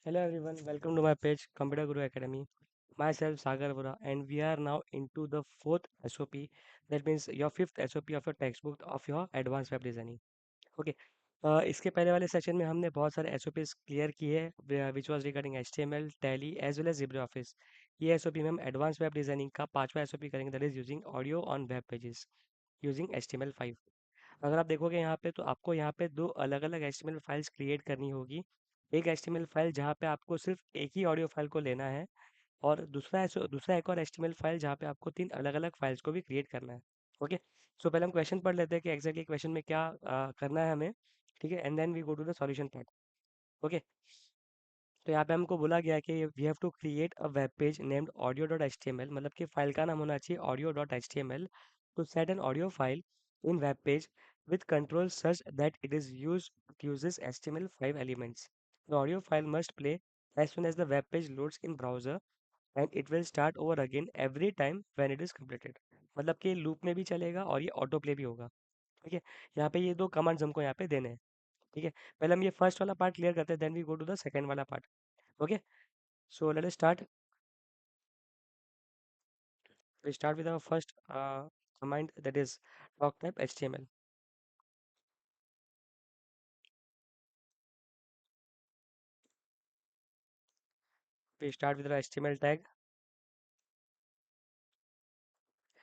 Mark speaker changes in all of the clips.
Speaker 1: Hello everyone, welcome to my page Computer Guru Academy. Myself Sagar Vora and we are now into the fourth SOP. That means your fifth SOP of your textbook of your advanced web designing. Okay. इसके पहले वाले session में हमने बहुत सारे SOPs clear किए हैं which was regarding HTML, Tally as well as LibreOffice. ये SOP में हम एडवांस वेब डिजाइनिंग का पांचवा SOP करेंगे that is using audio on web pages using HTML5. अगर आप देखोगे यहाँ पे तो आपको यहाँ पे दो अलग अलग HTML फाइल्स क्रिएट करनी होगी. एक HTML फाइल जहाँ पे आपको सिर्फ एक ही ऑडियो फाइल को लेना है और दूसरा एक और HTML फाइल जहाँ पे आपको तीन अलग अलग फाइल्स को भी क्रिएट करना है. ओके. सो पहले हम क्वेश्चन पढ़ लेते हैं कि एग्जैक्टली क्वेश्चन में क्या करना है हमें. ठीक है, and then we go to the solution part. Okay. तो यहाँ पे हमको बोला गया है कि we have to create a web page named audio dot H T M L, मतलब कि फाइल का नाम होना चाहिए audio dot H T M L, to set an audio file in web page with controls such that it is uses HTML5 elements. The audio file must play as soon as the web page loads in browser and it will start over again every time when it is completed. मतलब कि loop में भी चलेगा और ये auto play भी होगा. ठीक है. यहाँ पे ये दो कमांड्स हमको यहाँ पे देने हैं. ठीक है. पहले हम ये फर्स्ट वाला पार्ट क्लियर करते हैं, then we go to the second वाला part. Okay. So let us start. We start with our first command, that is doc type HTML. We start with our HTML tag,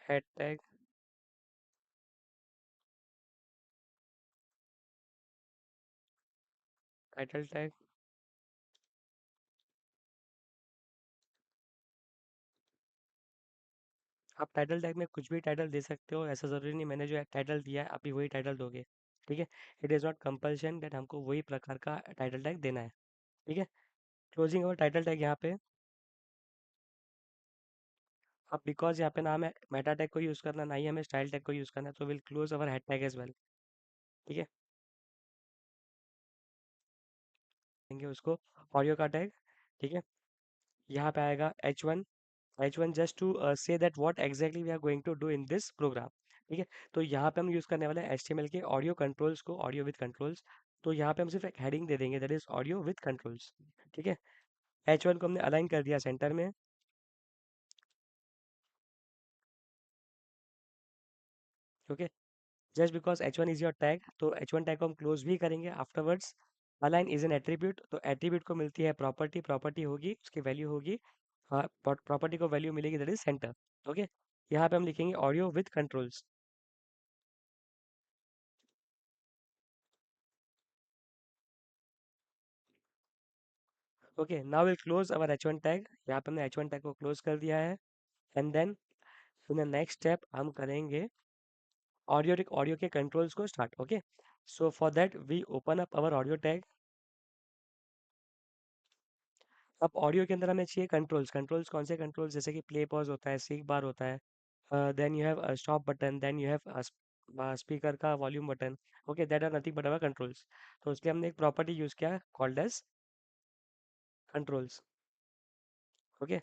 Speaker 1: head tag, title tag. आप title tag में कुछ भी title दे सकते हो, ऐसा ज़रूरी नहीं मैंने जो टाइटल दिया है आप भी वही टाइटल दोगे. ठीक है. It is not compulsion that हमको वही प्रकार का टाइटल टैग देना है. ठीक है. क्लोजिंग और टाइटल टैग यहाँ पे. अब बिकॉज यहाँ पे नाम है मेटा टैग को यूज़ करना, ना ही हमें स्टाइल टैग को यूज़ करना है, तो will close our head tag as well. ठीक है. देंगे उसको ऑडियो का टैग. ठीक है. यहाँ पे आएगा H1. H1 just to say that what exactly we are going to do in this program. ठीक है. तो यहाँ पे हम यूज़ करने वाले हैं HTML के ऑडियो कंट्रोल्स को, ऑडियो विद कंट्रोल्स. तो यहाँ पे हम सिर्फ एक हेडिंग दे देंगे that is audio with controls. ठीक है. H1 को हमने अलाइन कर दिया सेंटर में. Okay. Just because H1 is your tag, तो H1 टैग को हम क्लोज भी करेंगे afterwards. Align is an attribute, तो एट्रीब्यूट को मिलती है प्रॉपर्टी, प्रॉपर्टी होगी उसकी वैल्यू होगी, प्रॉपर्टी को वैल्यू मिलेगी दैट इज सेंटर. ओके. यहाँ पे हम लिखेंगे audio with controls. Okay. Now will close our H1 tag. यहाँ पे हमने H1 टैग को क्लोज कर दिया है. And then in the next step हम करेंगे ऑडियो ऑडियो के कंट्रोल्स को start. Okay. So for that we open up our audio tag. अब ऑडियो के अंदर हमें चाहिए कंट्रोल्स. कंट्रोल्स कौन से कंट्रोल्स, जैसे कि प्ले पॉज होता है, सीक बार होता है, then you have stop button, then you have speaker का volume button. Okay. That are nothing but our controls. तो उसके हमने एक प्रॉपर्टी यूज किया कॉल्ड एज कंट्रोल्स. ओके.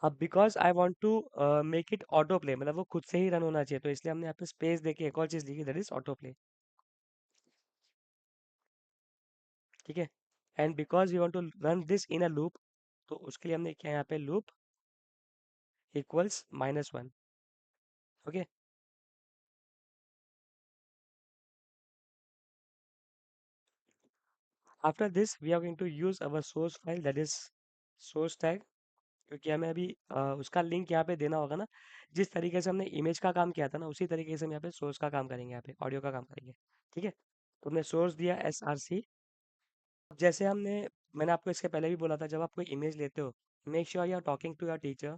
Speaker 1: अब because I want to make it auto play, मतलब वो खुद से ही रन होना चाहिए, तो इसलिए हमने यहाँ पे स्पेस देके एक और चीज़ लिखी दैट इज ऑटो प्ले. ठीक है. And because we want to run this in a loop, तो उसके लिए हमने किया यहाँ पे loop equals -1. Okay. After this we are going to use our source file that is source tag, क्योंकि हमें अभी उसका लिंक यहाँ पे देना होगा ना. जिस तरीके से हमने इमेज का काम किया था ना, उसी तरीके से हम यहाँ पे सोर्स का काम करेंगे, यहाँ पे ऑडियो का काम करेंगे. ठीक है. तो हमने सोर्स दिया SRC. जैसे मैंने आपको इसके पहले भी बोला था, जब आप कोई इमेज लेते हो, make sure you are talking to your teacher.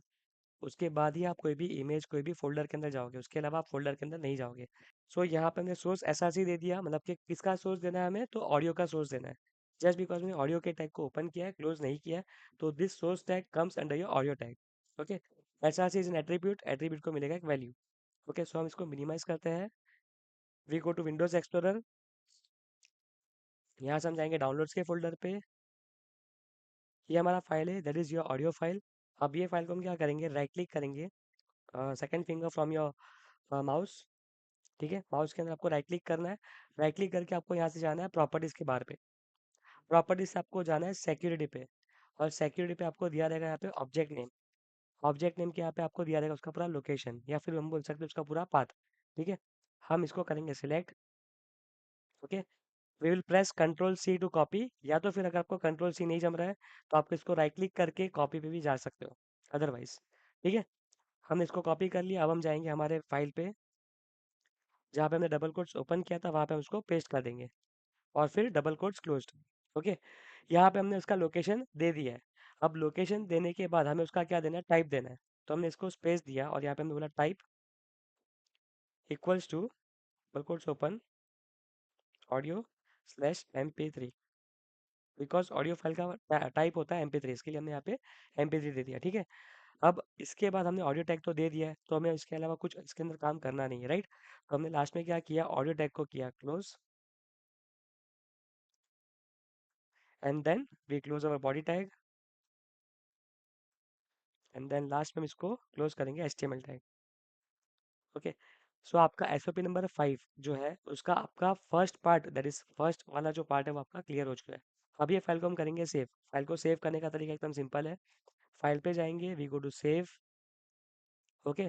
Speaker 1: उसके बाद ही आप कोई भी इमेज कोई भी फोल्डर के अंदर जाओगे, उसके अलावा आप फोल्डर के अंदर नहीं जाओगे. सो यहाँ पे हमने सोर्स SRC दे दिया, मतलब कि किसका सोर्स देना है हमें, तो ऑडियो का सोर्स देना है. जस्ट बिकॉज मैंने ऑडियो के टैग को ओपन किया है, क्लोज नहीं किया है, तो this source tag comes under your audio tag. Okay. SRC is an attribute, attribute को मिलेगा एक वैल्यू. ओके. सो हम इसको मिनिमाइज करते हैं. We go to Windows explorer. यहाँ से हम जाएंगे डाउनलोड्स के फोल्डर पे. ये हमारा फाइल है that is your audio file. अब ये फाइल को हम क्या करेंगे, राइट क्लिक करेंगे, second finger from your mouse. ठीक है. माउस के अंदर आपको राइट क्लिक करना है. राइट क्लिक करके आपको यहाँ से जाना है प्रॉपर्टीज के बार पे. प्रॉपर्टी से आपको जाना है सिक्योरिटी पे, और सिक्योरिटी पे आपको दिया रहेगा यहाँ पे ऑब्जेक्ट नेम। ऑब्जेक्ट नेम के यहाँ पे आपको दिया रहेगा उसका पूरा लोकेशन, या फिर हम बोल सकते हैं उसका पूरा पाथ। ठीक है, हम इसको करेंगे select. Okay, we will press control C to copy, या तो फिर अगर आपको कंट्रोल सी नहीं जम रहा है तो आप इसको राइट क्लिक करके कॉपी पे भी जा सकते हो अदरवाइज। ठीक है, हमने इसको कॉपी कर लिया। अब हम जाएंगे हमारे फाइल पे, जहाँ पे हमने डबल कोट्स ओपन किया था वहाँ पे हम उसको पेस्ट कर देंगे, और फिर डबल कोट्स क्लोज्ड। ओके, यहाँ पे हमने उसका लोकेशन दे दिया है। अब लोकेशन देने के बाद हमें उसका क्या देना है, टाइप देना है। तो हमने इसको स्पेस दिया, और यहाँ पे हमने बोला type equals to double quotes open audio slash MP3, because audio file का टाइप होता है MP3, इसके लिए हमने यहाँ पे MP3 दे दिया। ठीक है, अब इसके बाद हमने ऑडियो टैग तो दे दिया है, तो हमें इसके अलावा कुछ इसके अंदर काम करना नहीं है, राइट। तो हमने लास्ट में क्या किया, ऑडियो टैग को किया close, and then we close our body tag, and then last में हम इसको क्लोज करेंगे HTML टैग। ओके, सो आपका SOP नंबर 5 जो है उसका आपका first part, that is first वाला जो पार्ट है वो आपका क्लियर हो चुका है। अब ये फाइल को हम करेंगे सेव। फाइल को सेव करने का तरीका एकदम सिंपल है। फाइल पे जाएंगे, we go to save. Okay,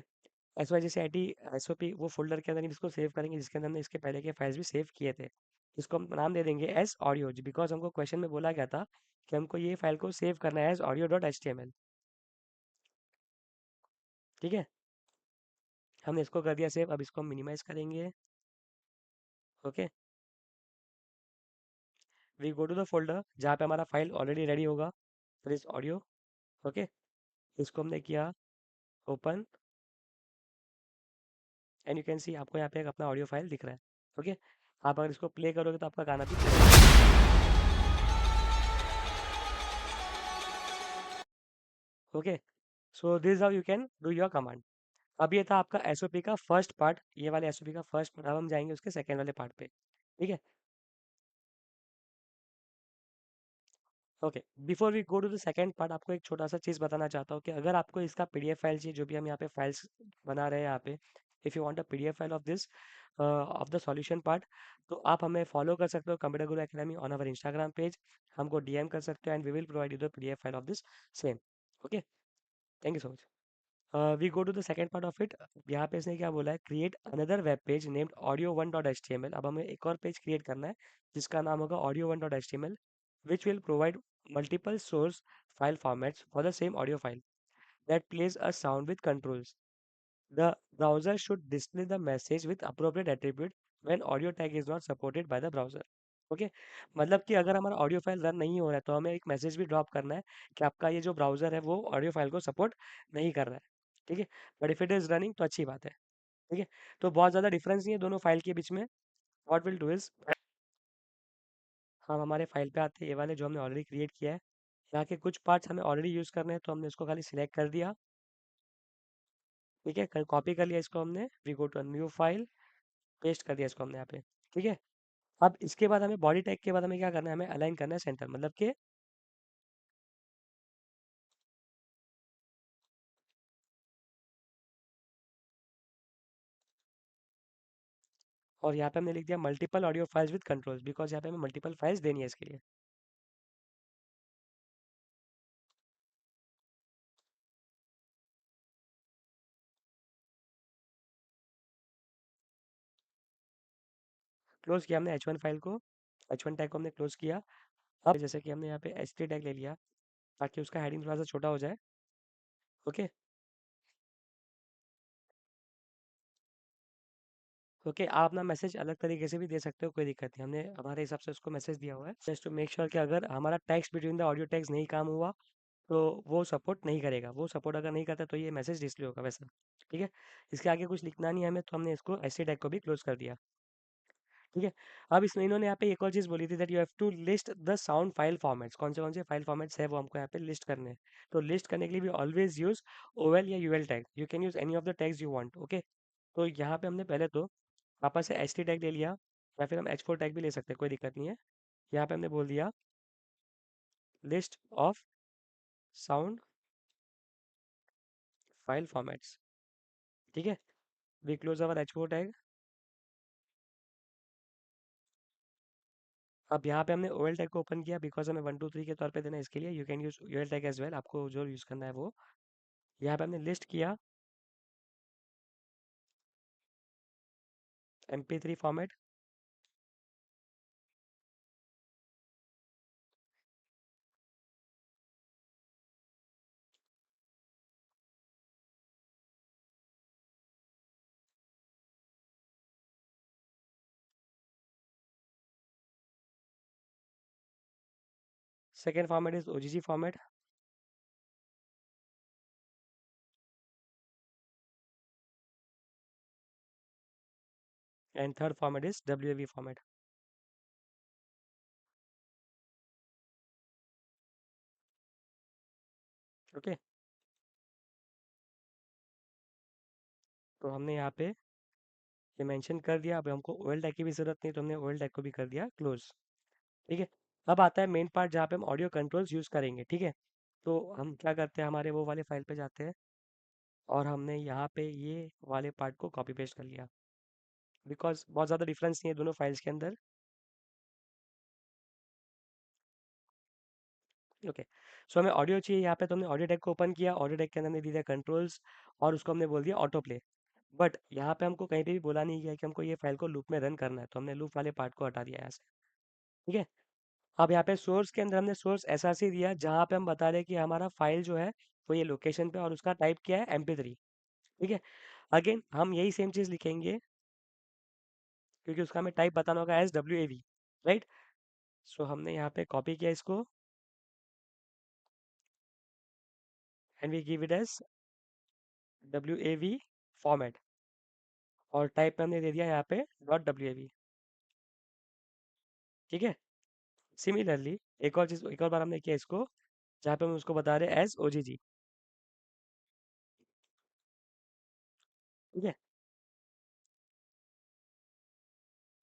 Speaker 1: SYGCIT SOP वो फोल्डर के अंदर हम इसको सेव करेंगे जिसके अंदर हमने इसके पहले के फाइल्स भी सेव किए थे। इसको हम नाम दे देंगे एस ऑडियो, बिकॉज हमको क्वेश्चन में बोला गया था कि हमको ये फाइल को सेव करना है एज audio.html। ठीक है, हमने इसको कर दिया सेव। अब इसको हम मिनिमाइज करेंगे। Okay, we go to the folder जहाँ पे हमारा फाइल ऑलरेडी रेडी होगा फॉर दिस ऑडियो। ओके, इसको हमने किया open, and you can see आपको यहाँ पे एक अपना ऑडियो फाइल दिख रहा है। ओके, आप अगर इसको प्ले करोगे तो आपका गाना भी play होगा। Okay, so this how you can do your command. अब ये था आपका SOP का फर्स्ट पार्ट, ये वाले SOP का फर्स्ट पार्ट। अब हम जाएंगे उसके सेकेंड वाले पार्ट पे। ठीक है, okay, before we go to the second part, आपको एक छोटा सा चीज़ बताना चाहता हूँ कि अगर आपको इसका PDF फाइल चाहिए, जो भी हम यहाँ पे फाइल्स बना रहे हैं यहाँ पे, if you want a PDF file of this of the solution part, तो आप हमें फॉलो कर सकते हो computer Guru academy on our Instagram page. हमको DM कर सकते हो, and we will provide you the PDF file of this same. Okay, thank you so much. We go to the second part of it. यहाँ पे इसने क्या बोला है, create another web page named audio1.html। अब हमें एक और पेज क्रिएट करना है जिसका नाम होगा audio1.html, which will provide multiple source file formats for the same audio file that plays a sound with controls. The browser should display the message with appropriate attribute when audio tag is not supported by the browser. Okay, मतलब कि अगर हमारा audio file run नहीं हो रहा है तो हमें एक मैसेज भी ड्रॉप करना है कि आपका ये जो ब्राउजर है वो ऑडियो फाइल को सपोर्ट नहीं कर रहा है। ठीक है, but if it is running तो अच्छी बात है। ठीक है, तो बहुत ज़्यादा डिफरेंस नहीं है दोनों फाइल के बीच में। व्हाट विल डू इज, हम हमारे फाइल पे आते हैं, ये वाले जो हमने ऑलरेडी क्रिएट किया है, यहाँ के कुछ पार्ट्स हमें ऑलरेडी यूज़ करने हैं तो हमने इसको खाली सिलेक्ट कर दिया। ठीक है, कॉपी कर लिया इसको हमने, we go to new file, paste कर दिया इसको हमने यहाँ पे। ठीक है, अब इसके बाद हमें बॉडी टैग के बाद हमें क्या करना है, हमें अलाइन करना है सेंटर, मतलब कि, और यहाँ पे हमने लिख दिया multiple audio files with controls, because यहाँ पे हमें मल्टीपल फाइल्स देनी है इसके लिए। क्लोज किया हमने H1 फाइल को, H1 टैग को हमने क्लोज किया। अब जैसे कि हमने यहाँ पे HT टैग ले लिया ताकि उसका हेडिंग थोड़ा सा छोटा हो जाए। ओके, ओके, आप अपना मैसेज अलग तरीके से भी दे सकते हो, कोई दिक्कत नहीं, हमने हमारे हिसाब से उसको मैसेज दिया हुआ है, जस्ट टू मेक श्योर कि अगर हमारा text between the audio tags नहीं काम हुआ तो वो सपोर्ट नहीं करेगा। वो सपोर्ट अगर नहीं करता तो ये मैसेज डिस्प्ले होगा वैसा। ठीक है, इसके आगे कुछ लिखना नहीं है हमें, तो हमने इसको ऐसे टैग को भी क्लोज कर दिया। ठीक है, अब इसमें इन्होंने यहाँ पे एक और चीज़ बोली थी, that you have to list the sound file formats. कौन से फाइल फॉर्मेट्स है वो हमको यहाँ पे लिस्ट करने हैं। तो लिस्ट करने के लिए भी ऑलवेज यूज OL या UL tag, you can use any of the tags you want. Okay, तो यहाँ पे हमने पहले तो वापस से HT टैग ले लिया, या फिर हम H4 टैग भी ले सकते हैं, कोई दिक्कत नहीं है। यहाँ पे हमने बोल दिया list of sound file formats. ठीक है, we close our H4 tag. अब यहाँ पे हमने OL टैग को ओपन किया बिकॉज हमें 1 2 3 के तौर पे देना है, इसके लिए you can use OL tag as well, आपको जो यूज़ करना है वो। यहाँ पे हमने लिस्ट किया MP3 format. Second format is OGG format. And third format is WAV format. Okay, तो हमने यहाँ पे ये मेंशन कर दिया। अब हमको OL टैग की भी ज़रूरत नहीं, तो हमने OL टैग को भी कर दिया क्लोज। ठीक है, अब आता है मेन पार्ट जहाँ पे हम ऑडियो कंट्रोल्स यूज़ करेंगे। ठीक है, तो हम क्या करते हैं, हमारे वो वाले फाइल पे जाते हैं और हमने यहाँ पे ये वाले पार्ट को कॉपी पेस्ट कर लिया बिकॉज बहुत ज़्यादा डिफरेंस नहीं है दोनों फाइल्स के अंदर। ओके, सो हमें ऑडियो चाहिए यहाँ पे, तो हमने ऑडियो टैग को ओपन किया। ऑडियो टैग के अंदर हमने दिया कंट्रोल्स और उसको हमने बोल दिया ऑटो प्ले। बट यहाँ पे हमको कहीं पे भी बोला नहीं गया कि हमको ये फाइल को लूप में रन करना है, तो हमने लूप वाले पार्ट को हटा दिया यहाँ से। ठीक है, अब यहाँ पे सोर्स के अंदर हमने सोर्स SRC दिया, जहाँ पे हम बता रहे हैं कि हमारा फाइल जो है वो ये लोकेशन पे, और उसका टाइप क्या है MP3। ठीक है, अगेन हम यही सेम चीज़ लिखेंगे क्योंकि उसका हमें टाइप बताना होगा एज WAV, राइट। सो हमने यहाँ पे कॉपी किया इसको and we give it as WAV format, और टाइप में हमने दे दिया यहाँ पे .wav। ठीक है, सिमिलरली एक और चीज़, एक और बार हमने किया इसको, जहाँ पे हम उसको बता रहे हैं एज OGG। ठीक है,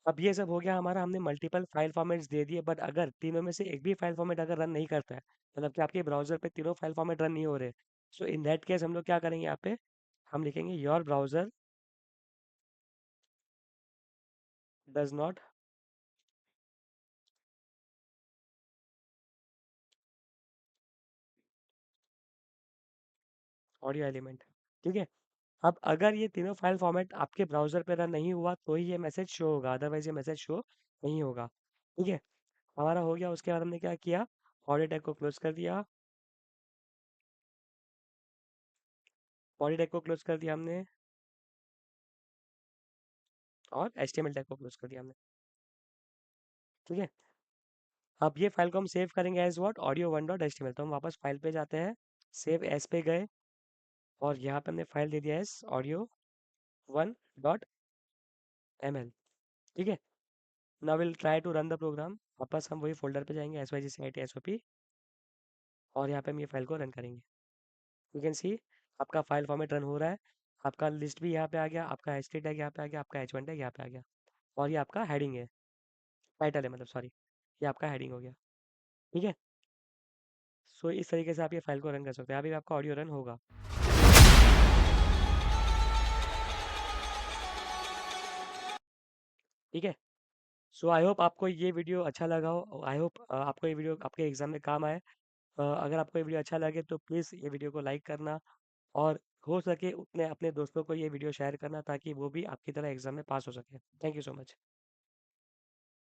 Speaker 1: अब ये सब हो गया हमारा, हमने मल्टीपल फाइल फॉर्मेट्स दे दिए। बट अगर तीनों में से एक भी फाइल फॉर्मेट अगर रन नहीं करता है, मतलब कि आपके ब्राउजर पे तीनों फाइल फॉर्मेट रन नहीं हो रहे, सो इन दैट केस हम लोग क्या करेंगे, यहाँ पे हम लिखेंगे your browser does not audio element. ठीक है, अब अगर ये तीनों फाइल फॉर्मेट आपके ब्राउजर पे रन नहीं हुआ तो ही ये मैसेज शो होगा, अदरवाइज ये मैसेज शो नहीं होगा। ठीक है, हमारा हो गया। उसके बाद हमने क्या किया, ऑडियो टैग को क्लोज कर दिया। ऑडियो टैग को क्लोज कर दिया हमने, और HTML टैग को क्लोज कर दिया हमने। ठीक है, अब ये फाइल को हम सेव करेंगे एज व्हाट, audio1.html। तो हम वापस फाइल पे जाते हैं, सेव एज पे गए, और यहाँ पे हमने फाइल दे दिया एज audio1.ml। ठीक है, now will try to run the program. वापस हम वही फोल्डर पे जाएंगे SYGCIT SOP, और यहाँ पे हम ये फाइल को रन करेंगे। यू कैन सी आपका फाइल फॉर्मेट रन हो रहा है, आपका लिस्ट भी यहाँ पे आ गया, आपका HT टैग यहाँ पे आ गया, आपका H1 टैग यहाँ पे आ गया, और ये आपका हेडिंग है, टाइटल है मतलब, सॉरी, ये आपका हेडिंग हो गया। ठीक है, सो इस तरीके से आप ये फाइल को रन कर सकते हैं। अभी आपका ऑडियो रन होगा। ठीक है, सो आई होप आपको ये वीडियो अच्छा लगा हो। आई होप आपको ये वीडियो आपके एग्जाम में काम आए। अगर आपको ये वीडियो अच्छा लगे तो प्लीज़ ये वीडियो को लाइक करना, और हो सके उतने अपने दोस्तों को ये वीडियो शेयर करना, ताकि वो भी आपकी तरह एग्जाम में पास हो सके। Thank you so much.